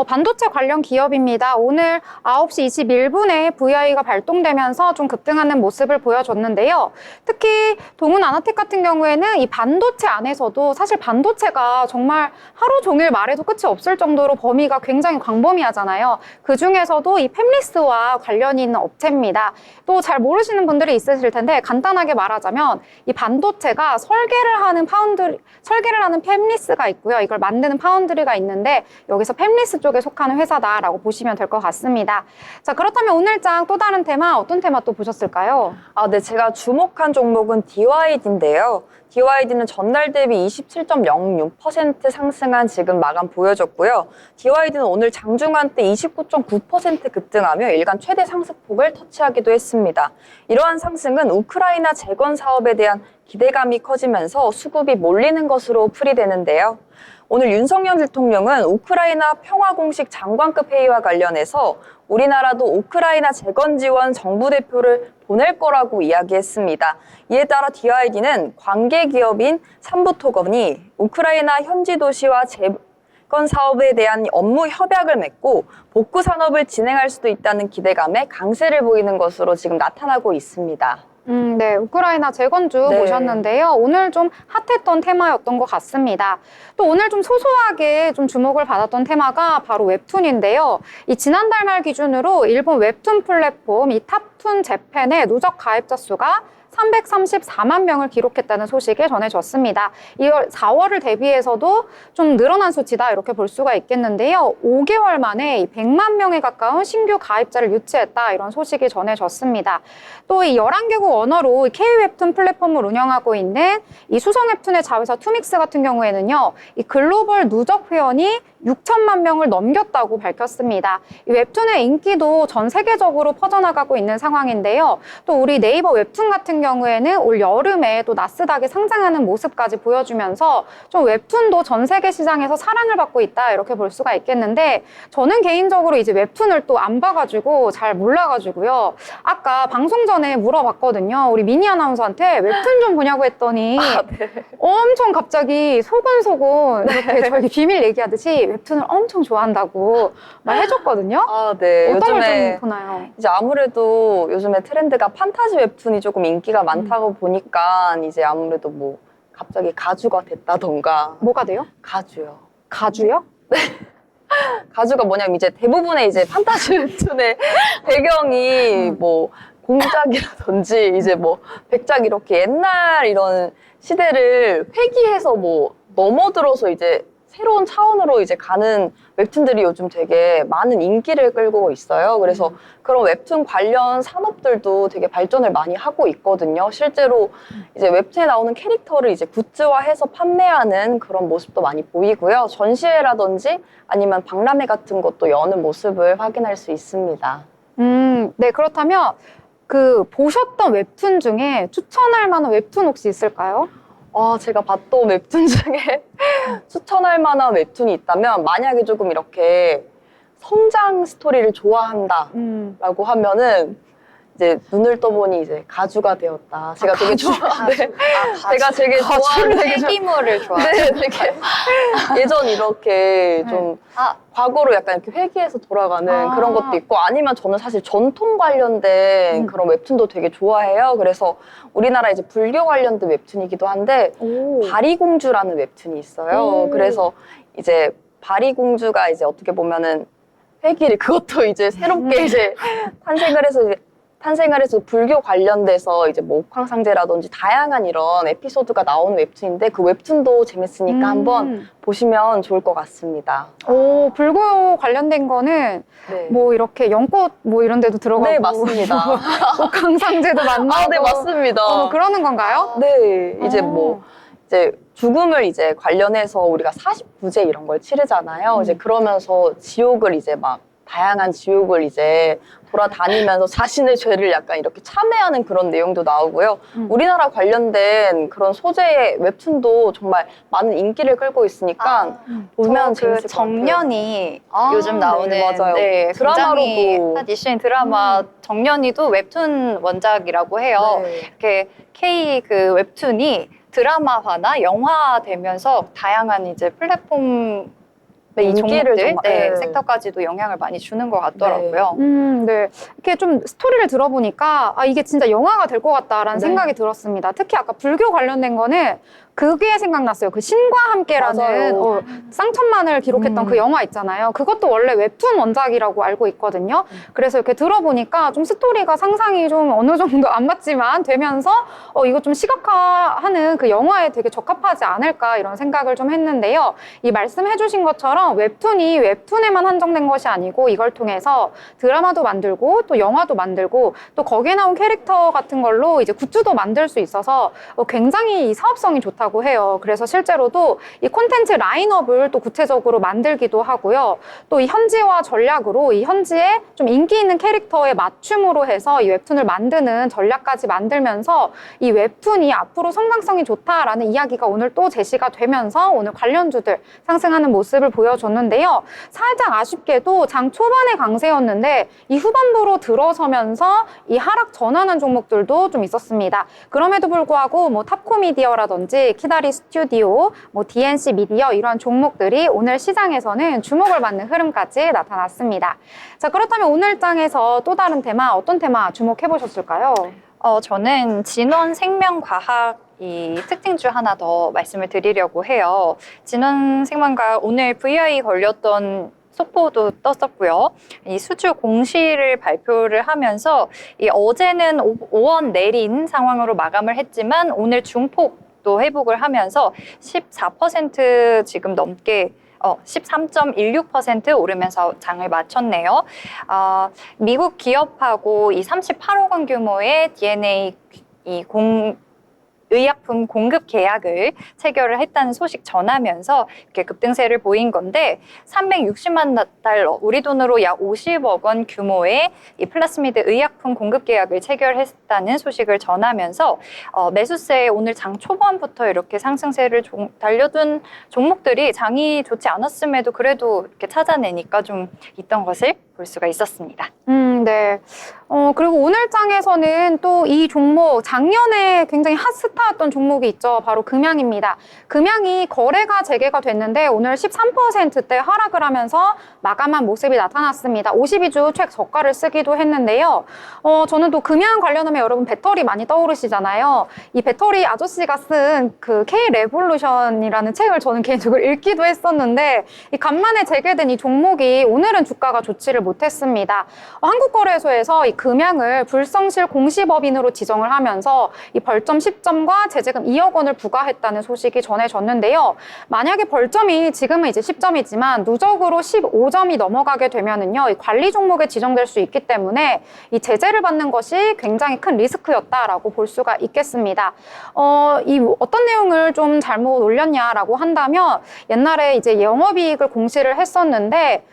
반도체 관련 기업입니다. 오늘 9시 21분에 VI가 발동되면서 좀 급등하는 모습을 보여줬는데요. 특히 동훈 아나텍 같은 경우에는 이 반도체 안에서도 사실 반도체가 정말 하루 종일 말해도 끝이 없을 정도로 범위가 굉장히 광범위하잖아요. 그 중에서도 이 팹리스와 관련이 있는 업체입니다. 또 잘 모르시는 분들이 있으실 텐데 간단하게 말하자면 이 반도체가 설계를 하는 팹리스가 있고요. 이걸 만드는 파운드리가 있는데 여기서 팹리스 쪽에 속하는 회사다라고 보시면 될 것 같습니다. 자, 그렇다면 오늘 장 또 다른 테마 어떤 테마 또 보셨을까요? 네, 제가 주목한 종목은 DYD인데요. DYD는 전날 대비 27.06% 상승한 지금 마감 보여줬고요. DYD는 오늘 장중한 때 29.9% 급등하며 일간 최대 상승폭을 터치하기도 했습니다. 이러한 상승은 우크라이나 재건 사업에 대한 기대감이 커지면서 수급이 몰리는 것으로 풀이되는데요. 오늘 윤석열 대통령은 우크라이나 평화공식 장관급 회의와 관련해서 우리나라도 우크라이나 재건 지원 정부 대표를 보낼 거라고 이야기했습니다. 이에 따라 DYD는 관계 기업인 삼부토건이 우크라이나 현지 도시와 재건 사업에 대한 업무 협약을 맺고 복구 산업을 진행할 수도 있다는 기대감에 강세를 보이는 것으로 지금 나타나고 있습니다. 네, 우크라이나 재건주 보셨는데요. 오늘 좀 핫했던 테마였던 것 같습니다. 또 오늘 좀 소소하게 좀 주목을 받았던 테마가 바로 웹툰인데요. 이 지난달 말 기준으로 일본 웹툰 플랫폼 이 탑툰 재팬의 누적 가입자 수가 334만 명을 기록했다는 소식이 전해졌습니다. 4월을 대비해서도 좀 늘어난 수치다 이렇게 볼 수가 있겠는데요. 5개월 만에 100만 명에 가까운 신규 가입자를 유치했다 이런 소식이 전해졌습니다. 또 이 11개국 언어로 K-웹툰 플랫폼을 운영하고 있는 이 수성 웹툰의 자회사 투믹스 같은 경우에는요. 이 글로벌 누적 회원이 6천만 명을 넘겼다고 밝혔습니다. 이 웹툰의 인기도 전 세계적으로 퍼져나가고 있는 상황인데요. 또 우리 네이버 웹툰 같은 경우에는 올 여름에 또 나스닥에 상장하는 모습까지 보여주면서 좀 웹툰도 전 세계 시장에서 사랑을 받고 있다 이렇게 볼 수가 있겠는데 저는 개인적으로 이제 웹툰을 또 안 봐가지고 잘 몰라가지고요. 아까 방송 전에 물어봤거든요. 우리 미니 아나운서한테 웹툰 좀 보냐고 했더니 엄청 갑자기 소곤소곤 이렇게 저희 비밀 얘기하듯이 웹툰을 엄청 좋아한다고 말해줬거든요. 네. 어떤 걸 요즘에 좀 보나요? 이제 아무래도 요즘에 트렌드가 판타지 웹툰이 조금 인기가 많다고 보니까 이제 아무래도 뭐 갑자기 가주가 됐다던가. 뭐가 돼요? 가주요. 가주요? 가주가 뭐냐면 이제 대부분의 이제 판타지 웹툰의 배경이 뭐 공작이라든지 이제 뭐 백작 이렇게 옛날 이런 시대를 회귀해서 뭐 넘어들어서 이제 새로운 차원으로 이제 가는 웹툰들이 요즘 되게 많은 인기를 끌고 있어요. 그래서 그런 웹툰 관련 산업들도 되게 발전을 많이 하고 있거든요. 실제로 이제 웹툰에 나오는 캐릭터를 이제 굿즈화해서 판매하는 그런 모습도 많이 보이고요. 전시회라든지 아니면 박람회 같은 것도 여는 모습을 확인할 수 있습니다. 네, 그렇다면 그 보셨던 웹툰 중에 추천할 만한 웹툰 혹시 있을까요? 제가 봤던 웹툰 중에 추천할 만한 웹툰이 있다면 만약에 조금 이렇게 성장 스토리를 좋아한다라고 하면은 이제 눈을 떠보니 이제 가주가 되었다. 제가 되게 좋아하는 제가 되게 좋아하는 폐기물을 좋아해요. 네, 되게 예전 이렇게 좀 과거로 약간 이렇게 회귀해서 돌아가는 그런 것도 있고 아니면 저는 사실 전통 관련된 그런 웹툰도 되게 좋아해요. 그래서 우리나라 이제 불교 관련된 웹툰이기도 한데 바리공주라는 웹툰이 있어요. 그래서 이제 바리공주가 이제 어떻게 보면은 회귀를 그것도 이제 새롭게 이제 탄생을 해서 불교 관련돼서 이제 뭐 옥황상제라든지 다양한 이런 에피소드가 나오는 웹툰인데 그 웹툰도 재밌으니까 한번 보시면 좋을 것 같습니다. 오, 불교 관련된 거는 네. 뭐 이렇게 연꽃 뭐 이런 데도 들어가고 네, 맞습니다. 옥황상제도 만나고 네, 맞습니다. 그러는 건가요? 네, 이제 뭐 이제 죽음을 이제 관련해서 우리가 49제 이런 걸 치르잖아요. 이제 그러면서 지옥을 이제 막 다양한 지옥을 이제 돌아다니면서 자신의 죄를 약간 이렇게 참회하는 그런 내용도 나오고요. 우리나라 관련된 그런 소재의 웹툰도 정말 많은 인기를 끌고 있으니까 보면 그 재밌을 것 같아요. 정년이 요즘 나오는 네, 맞아요. 네, 드라마로도. 굉장히 한 이슈인 드라마 정년이도 웹툰 원작이라고 해요. 네. 이렇게 K 그 웹툰이 드라마화나 영화되면서 다양한 이제 플랫폼 네, 인기를 종목들, 정말, 네, 섹터까지도 영향을 많이 주는 것 같더라고요. 네. 이렇게 좀 스토리를 들어보니까 이게 진짜 영화가 될 것 같다라는 네. 생각이 들었습니다. 특히 아까 불교 관련된 거는 그게 생각났어요. 그 신과 함께라는 맞아요. 쌍천만을 기록했던 그 영화 있잖아요. 그것도 원래 웹툰 원작이라고 알고 있거든요. 그래서 이렇게 들어보니까 좀 스토리가 상상이 좀 어느 정도 안 맞지만 되면서 이거 좀 시각화하는 그 영화에 되게 적합하지 않을까 이런 생각을 좀 했는데요. 이 말씀해주신 것처럼 웹툰이 웹툰에만 한정된 것이 아니고 이걸 통해서 드라마도 만들고 또 영화도 만들고 또 거기에 나온 캐릭터 같은 걸로 이제 굿즈도 만들 수 있어서 굉장히 이 사업성이 좋다고 해요. 그래서 실제로도 이 콘텐츠 라인업을 또 구체적으로 만들기도 하고요. 또 이 현지화 전략으로 이 현지에 좀 인기 있는 캐릭터에 맞춤으로 해서 이 웹툰을 만드는 전략까지 만들면서 이 웹툰이 앞으로 성장성이 좋다라는 이야기가 오늘 또 제시가 되면서 오늘 관련주들 상승하는 모습을 보여줬는데요. 살짝 아쉽게도 장 초반에 강세였는데 이 후반부로 들어서면서 이 하락 전환한 종목들도 좀 있었습니다. 그럼에도 불구하고 뭐 탑코미디어라든지 키다리 스튜디오, 뭐 DNC 미디어 이러한 종목들이 오늘 시장에서는 주목을 받는 흐름까지 나타났습니다. 자, 그렇다면 오늘 장에서 또 다른 테마, 어떤 테마 주목해 보셨을까요? 저는 진원생명과학 이 특징주 하나 더 말씀을 드리려고 해요. 진원생명과학 오늘 VI 걸렸던 속보도 떴었고요. 이 수주 공시를 발표를 하면서 이 어제는 5원 내린 상황으로 마감을 했지만 오늘 중폭 또 회복을 하면서 14% 지금 넘게 13.16% 오르면서 장을 마쳤네요. 미국 기업하고 이 38억 원 규모의 DNA 의약품 공급 계약을 체결을 했다는 소식 전하면서 이렇게 급등세를 보인 건데 360만 달러, 우리 돈으로 약 50억 원 규모의 이 플라스미드 의약품 공급 계약을 체결했다는 소식을 전하면서 매수세에 오늘 장 초반부터 이렇게 상승세를 달려둔 종목들이 장이 좋지 않았음에도 그래도 이렇게 찾아내니까 좀 있던 것을 볼 수가 있었습니다. 네. 그리고 오늘 장에서는 또 이 종목, 작년에 굉장히 핫스타였던 종목이 있죠. 바로 금양입니다. 금양이 거래가 재개가 됐는데 오늘 13%대 하락을 하면서 마감한 모습이 나타났습니다. 52주 최저가를 쓰기도 했는데요. 저는 또 금양 관련하면 여러분 배터리 많이 떠오르시잖아요. 이 배터리 아저씨가 쓴 그 K-레볼루션이라는 책을 저는 개인적으로 읽기도 했었는데 이 간만에 재개된 이 종목이 오늘은 주가가 좋지를 못했습니다. 한국거래소에서 이 금양을 불성실 공시법인으로 지정을 하면서 이 벌점 10점과 제재금 2억 원을 부과했다는 소식이 전해졌는데요. 만약에 벌점이 지금은 이제 10점이지만 누적으로 15점이 넘어가게 되면은요, 이 관리 종목에 지정될 수 있기 때문에 이 제재를 받는 것이 굉장히 큰 리스크였다라고 볼 수가 있겠습니다. 이 어떤 내용을 좀 잘못 올렸냐라고 한다면 옛날에 이제 영업이익을 공시를 했었는데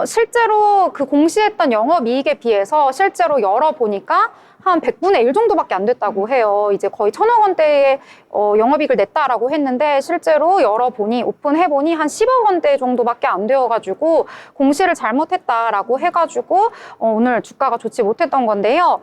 실제로 그 공시했던 영업이익에 비해서 실제로 열어보니까 한 100분의 1 정도밖에 안 됐다고 해요. 이제 거의 1,000억 원대의 영업이익을 냈다라고 했는데 실제로 열어보니 오픈해보니 한 10억 원대 정도밖에 안 되어가지고 공시를 잘못했다라고 해가지고 오늘 주가가 좋지 못했던 건데요.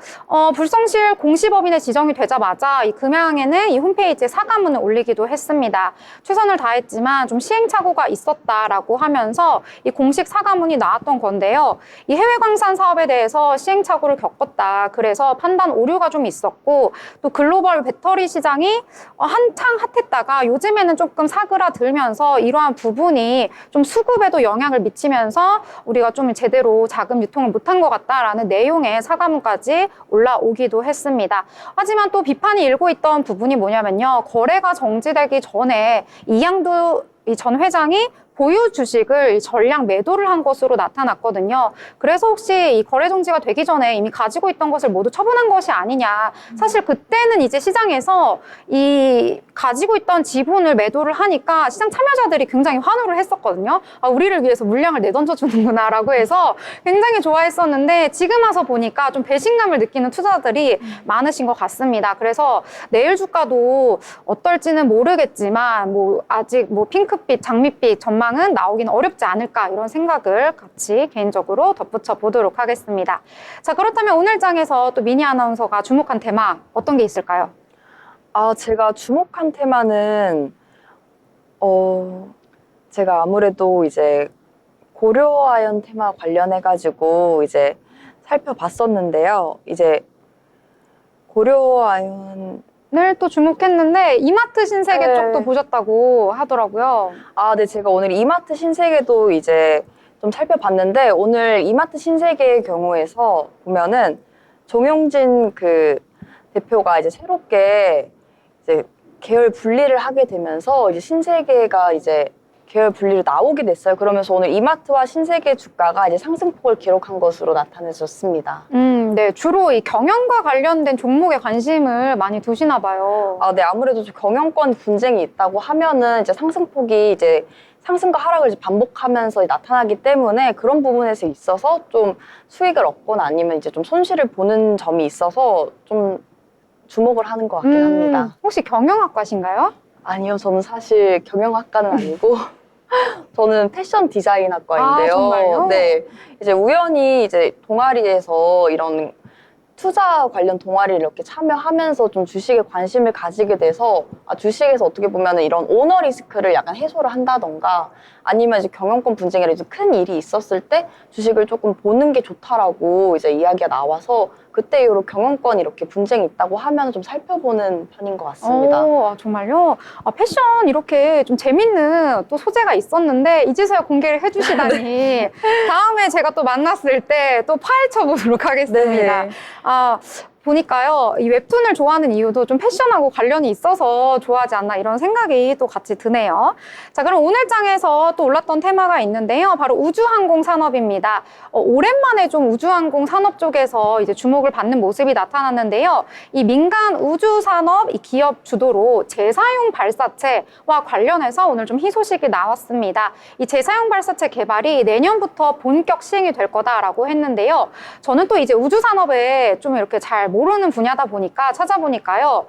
불성실 공시법인에 지정이 되자마자 이 금양에는 이 홈페이지에 사과문을 올리기도 했습니다. 최선을 다했지만 좀 시행착오가 있었다라고 하면서 이 공식 사과문이 나왔던 건데요. 이 해외 광산 사업에 대해서 시행착오를 겪었다. 그래서 판단 오류가 좀 있었고 또 글로벌 배터리 시장이 한창 핫했다가 요즘에는 조금 사그라들면서 이러한 부분이 좀 수급에도 영향을 미치면서 우리가 좀 제대로 자금 유통을 못한 것 같다라는 내용의 사과문까지 올라오기도 했습니다. 하지만 또 비판이 일고 있던 부분이 뭐냐면요. 거래가 정지되기 전에 이양도 전 회장이 보유 주식을 전량 매도를 한 것으로 나타났거든요. 그래서 혹시 이 거래 정지가 되기 전에 이미 가지고 있던 것을 모두 처분한 것이 아니냐. 사실 그때는 이제 시장에서 이 가지고 있던 지분을 매도를 하니까 시장 참여자들이 굉장히 환호를 했었거든요. 아, 우리를 위해서 물량을 내던져 주는구나 라고 해서 굉장히 좋아했었는데 지금 와서 보니까 좀 배신감을 느끼는 투자자들이 많으신 것 같습니다. 그래서 내일 주가도 어떨지는 모르겠지만 뭐 아직 뭐 핑크빛, 장밋빛 전망은 나오긴 어렵지 않을까 이런 생각을 같이 개인적으로 덧붙여 보도록 하겠습니다. 자, 그렇다면 오늘 장에서 또 미니 아나운서가 주목한 테마 어떤 게 있을까요? 제가 주목한 테마는 제가 아무래도 이제 고려아연 테마 관련해가지고 이제 살펴봤었는데요. 이제 고려아연 을 또 주목했는데 이마트 신세계 네. 쪽도 보셨다고 하더라고요. 네, 제가 오늘 이마트 신세계도 이제 좀 살펴봤는데 오늘 이마트 신세계의 경우에서 보면은 정용진 그 대표가 이제 새롭게 이제 계열 분리를 하게 되면서 이제 신세계가 이제 계열 분리로 나오게 됐어요. 그러면서 오늘 이마트와 신세계 주가가 이제 상승폭을 기록한 것으로 나타내졌습니다. 네, 주로 이 경영과 관련된 종목에 관심을 많이 두시나 봐요. 네, 아무래도 경영권 분쟁이 있다고 하면은 이제 상승폭이 이제 상승과 하락을 이제 반복하면서 나타나기 때문에 그런 부분에서 있어서 좀 수익을 얻거나 아니면 이제 좀 손실을 보는 점이 있어서 좀 주목을 하는 것 같긴 합니다. 혹시 경영학과신가요? 아니요, 저는 사실 경영학과는 아니고 저는 패션 디자인학과인데요. 정말요? 네, 이제 우연히 이제 동아리에서 이런 투자 관련 동아리를 이렇게 참여하면서 좀 주식에 관심을 가지게 돼서 주식에서 어떻게 보면 이런 오너 리스크를 약간 해소를 한다던가 아니면 이제 경영권 분쟁이라 큰 일이 있었을 때 주식을 조금 보는 게 좋다라고 이제 이야기가 나와서 그때 이후로 경영권 이렇게 분쟁이 있다고 하면 좀 살펴보는 편인 것 같습니다. 정말요? 패션 이렇게 좀 재밌는 또 소재가 있었는데 이제서야 공개를 해주시다니 다음에 제가 또 만났을 때 또 파헤쳐 보도록 하겠습니다. 네. 보니까요, 이 웹툰을 좋아하는 이유도 좀 패션하고 관련이 있어서 좋아하지 않나 이런 생각이 또 같이 드네요. 자, 그럼 오늘 장에서 또 올랐던 테마가 있는데요. 바로 우주항공 산업입니다. 오랜만에 좀 우주항공 산업 쪽에서 이제 주목을 받는 모습이 나타났는데요. 이 민간 우주 산업 이 기업 주도로 재사용 발사체와 관련해서 오늘 좀 희소식이 나왔습니다. 이 재사용 발사체 개발이 내년부터 본격 시행이 될 거다라고 했는데요. 저는 또 이제 우주 산업에 좀 이렇게 잘 모르는 분야다 보니까 찾아보니까요.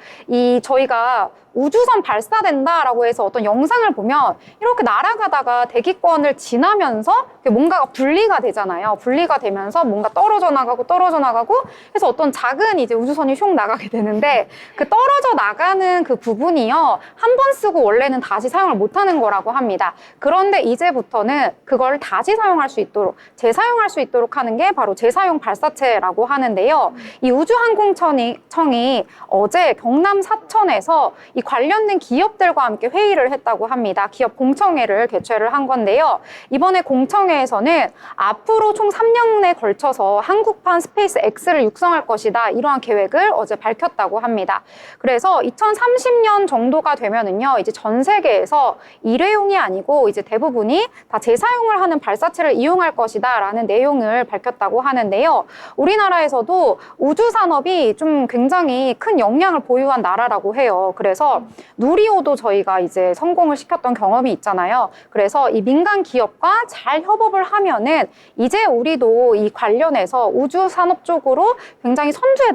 저희가 우주선 발사된다라고 해서 어떤 영상을 보면 이렇게 날아가다가 대기권을 지나면서 뭔가가 분리가 되잖아요. 분리가 되면서 뭔가 떨어져 나가고 해서 어떤 작은 이제 우주선이 슝 나가게 되는데 그 떨어져 나가는 그 부분이요. 한 번 쓰고 원래는 다시 사용을 못하는 거라고 합니다. 그런데 이제부터는 그걸 다시 사용할 수 있도록 재사용할 수 있도록 하는 게 바로 재사용 발사체라고 하는데요. 이 우주항공청이 어제 경남 사천에서 이 관련된 기업들과 함께 회의를 했다고 합니다. 기업 공청회를 개최를 한 건데요. 이번에 공청회에서는 앞으로 총 3년에 걸쳐서 한국판 스페이스 X를 육성할 것이다. 이러한 계획을 어제 밝혔다고 합니다. 그래서 2030년 정도가 되면은요, 이제 전 세계에서 일회용이 아니고 이제 대부분이 다 재사용을 하는 발사체를 이용할 것이다라는 내용을 밝혔다고 하는데요. 우리나라에서도 우주 산업이 좀 굉장히 큰 역량을 보유한 나라라고 해요. 그래서 누리호도 저희가 이제 성공을 시켰던 경험이 있잖아요. 그래서 이 민간 기업과 잘 협업을 하면은 이제 우리도 이 관련해서 우주 산업 쪽으로 굉장히 선두에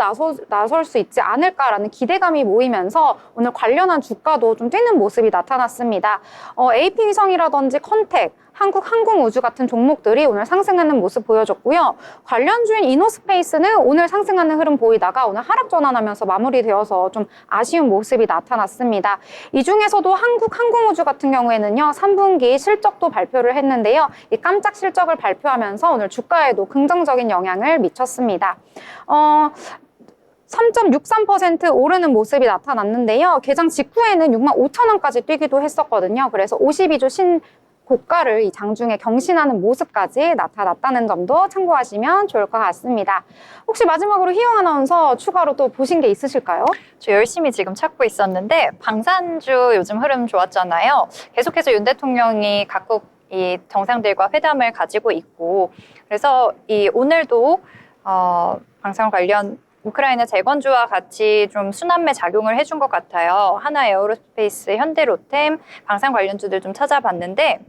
나설 수 있지 않을까라는 기대감이 모이면서 오늘 관련한 주가도 좀 뛰는 모습이 나타났습니다. AP 위성이라든지 컨택, 한국항공우주 같은 종목들이 오늘 상승하는 모습 보여줬고요. 관련주인 이노스페이스는 오늘 상승하는 흐름 보이다가 오늘 하락 전환하면서 마무리되어서 좀 아쉬운 모습이 나타났습니다. 이 중에서도 한국항공우주 같은 경우에는요, 3분기 실적도 발표를 했는데요. 이 깜짝 실적을 발표하면서 오늘 주가에도 긍정적인 영향을 미쳤습니다. 3.63% 오르는 모습이 나타났는데요. 개장 직후에는 65,000원까지 뛰기도 했었거든요. 그래서 52주 고가를 이 장중에 경신하는 모습까지 나타났다는 점도 참고하시면 좋을 것 같습니다. 혹시 마지막으로 희영 아나운서 추가로 또 보신 게 있으실까요? 저 열심히 지금 찾고 있었는데 방산주 요즘 흐름 좋았잖아요. 계속해서 윤 대통령이 각국 이 정상들과 회담을 가지고 있고 그래서 이 오늘도 방산 관련 우크라이나 재건주와 같이 좀 순환매 작용을 해준 것 같아요. 하나 에어로스페이스, 현대로템, 방산 관련주들 좀 찾아봤는데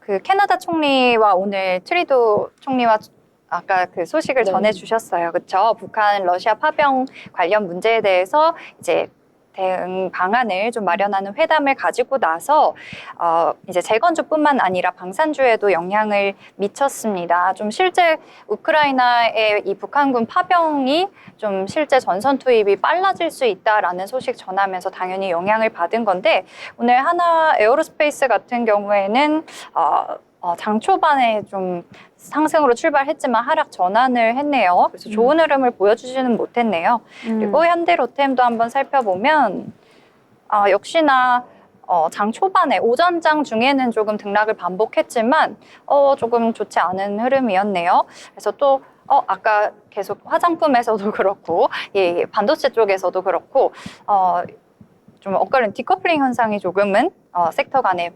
그 캐나다 총리와 오늘 트리도 총리와 아까 그 소식을 전해주셨어요. 그렇죠? 북한, 러시아 파병 관련 문제에 대해서 이제 대응 방안을 좀 마련하는 회담을 가지고 나서 이제 재건주뿐만 아니라 방산주에도 영향을 미쳤습니다. 좀 실제 우크라이나의 이 북한군 파병이 좀 실제 전선 투입이 빨라질 수 있다라는 소식 전하면서 당연히 영향을 받은 건데 오늘 하나 에어로스페이스 같은 경우에는 장 초반에 좀 상승으로 출발했지만 하락 전환을 했네요. 그래서 좋은 흐름을 보여주지는 못했네요. 그리고 현대로템도 한번 살펴보면 역시나 장 초반에 오전장 중에는 조금 등락을 반복했지만 조금 좋지 않은 흐름이었네요. 그래서 또 아까 계속 화장품에서도 그렇고 반도체 쪽에서도 그렇고 좀 엇갈린 디커플링 현상이 조금은 섹터 간에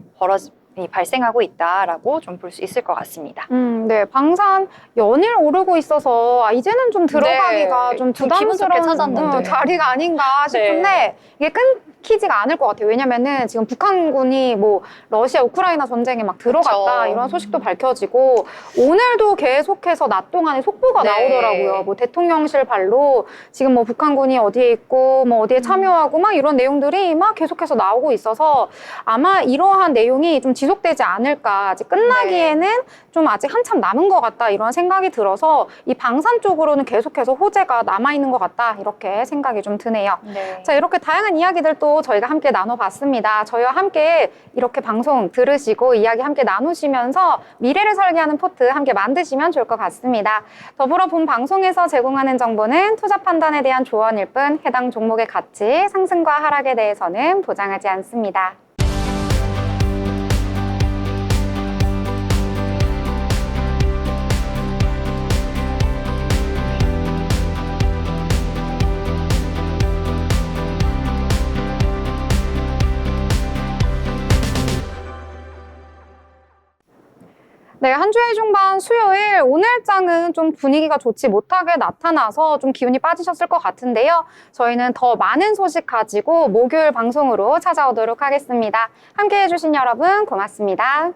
발생하고 있다라고 좀 볼 수 있을 것 같습니다. 네, 방산 연일 오르고 있어서 이제는 좀 들어가기가 좀 부담스러운 찾았는데. 자리가 아닌가 싶은데 이게 끊기지가 않을 것 같아요. 왜냐면은 지금 북한군이 뭐 러시아 우크라이나 전쟁에 막 들어갔다 그쵸. 이런 소식도 밝혀지고 오늘도 계속해서 낮 동안에 속보가 나오더라고요. 뭐 대통령실 발로 지금 뭐 북한군이 어디에 있고 뭐 어디에 참여하고 막 이런 내용들이 막 계속해서 나오고 있어서 아마 이러한 내용이 좀 지속되지 않을까. 아직 끝나기에는 좀 아직 한참 남은 것 같다 이런 생각이 들어서 이 방산 쪽으로는 계속해서 호재가 남아있는 것 같다 이렇게 생각이 좀 드네요. 자, 이렇게 다양한 이야기들 또 저희가 함께 나눠봤습니다. 저희와 함께 이렇게 방송 들으시고 이야기 함께 나누시면서 미래를 설계하는 포트 함께 만드시면 좋을 것 같습니다. 더불어 본 방송에서 제공하는 정보는 투자 판단에 대한 조언일 뿐 해당 종목의 가치, 상승과 하락에 대해서는 보장하지 않습니다. 네, 한 주의 중반 수요일 오늘장은 좀 분위기가 좋지 못하게 나타나서 좀 기운이 빠지셨을 것 같은데요. 저희는 더 많은 소식 가지고 목요일 방송으로 찾아오도록 하겠습니다. 함께해 주신 여러분 고맙습니다.